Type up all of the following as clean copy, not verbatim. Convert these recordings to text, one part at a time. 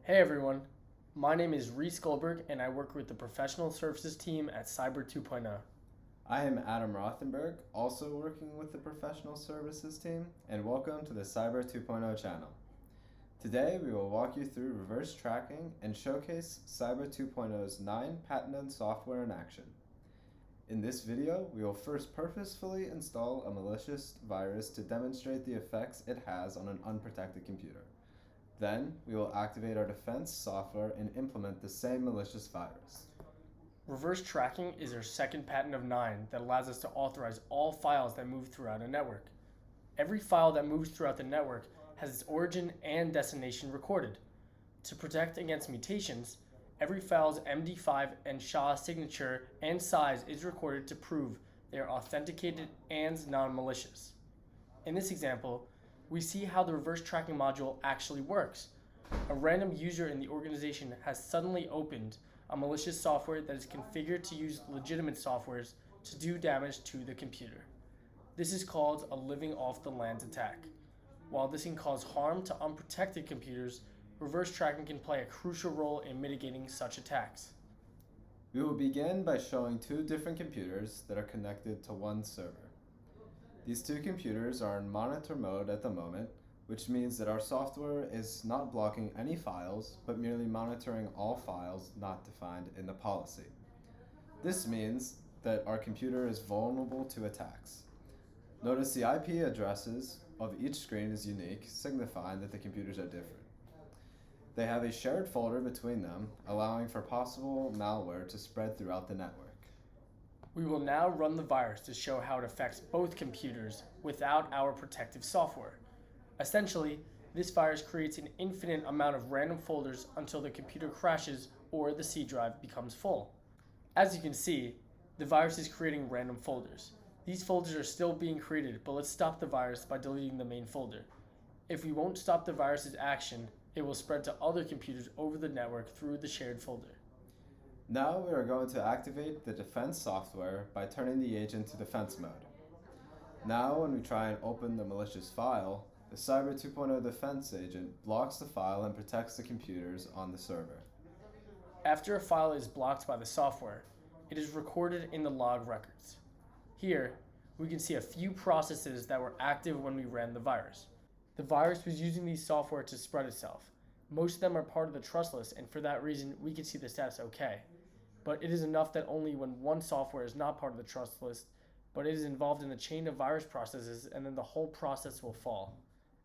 Hey everyone, my name is Reese Goldberg and I work with the professional services team at Cyber 2.0. I am Adam Rothenberg, also working with the professional services team, and welcome to the Cyber 2.0 channel. Today we will walk you through reverse tracking and showcase Cyber 2.0's 9 patented software in action. In this video, we will first purposefully install a malicious virus to demonstrate the effects it has on an unprotected computer. Then, we will activate our defense software and implement the same malicious virus. Reverse tracking is our second patent of 9 that allows us to authorize all files that move throughout a network. Every file that moves throughout the network has its origin and destination recorded. To protect against mutations, every file's MD5 and SHA signature and size is recorded to prove they are authenticated and non-malicious. In this example, we see how the reverse tracking module actually works. A random user in the organization has suddenly opened a malicious software that is configured to use legitimate softwares to do damage to the computer. This is called a living off the land attack. While this can cause harm to unprotected computers, reverse tracking can play a crucial role in mitigating such attacks. We will begin by showing 2 different computers that are connected to one server. These 2 computers are in monitor mode at the moment, which means that our software is not blocking any files, but merely monitoring all files not defined in the policy. This means that our computer is vulnerable to attacks. Notice the IP addresses of each screen is unique, signifying that the computers are different. They have a shared folder between them, allowing for possible malware to spread throughout the network. We will now run the virus to show how it affects both computers without our protective software. Essentially, this virus creates an infinite amount of random folders until the computer crashes or the C drive becomes full. As you can see, the virus is creating random folders. These folders are still being created, but let's stop the virus by deleting the main folder. If we won't stop the virus's action, it will spread to other computers over the network through the shared folder. Now we are going to activate the defense software by turning the agent to defense mode. Now when we try and open the malicious file, the Cyber 2.0 defense agent blocks the file and protects the computers on the server. After a file is blocked by the software, it is recorded in the log records. Here, we can see a few processes that were active when we ran the virus. The virus was using these software to spread itself. Most of them are part of the trust list, and for that reason, we can see the status OK. But it is enough that only when one software is not part of the trust list, but it is involved in the chain of virus processes, and then the whole process will fall.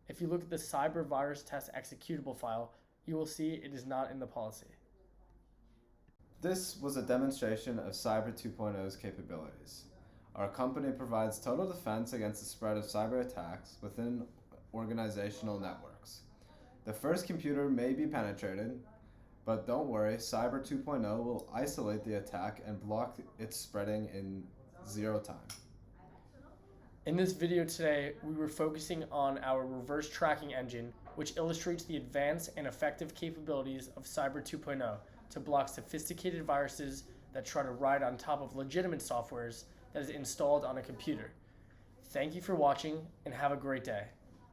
If you look at the cyber virus test executable file, you will see it is not in the policy. This was a demonstration of Cyber 2.0's capabilities. Our company provides total defense against the spread of cyber attacks within organizational networks. The first computer may be penetrated, but don't worry, Cyber 2.0 will isolate the attack and block its spreading in 0 time. In this video today, we were focusing on our reverse tracking engine, which illustrates the advanced and effective capabilities of Cyber 2.0 to block sophisticated viruses that try to ride on top of legitimate softwares that is installed on a computer. Thank you for watching and have a great day.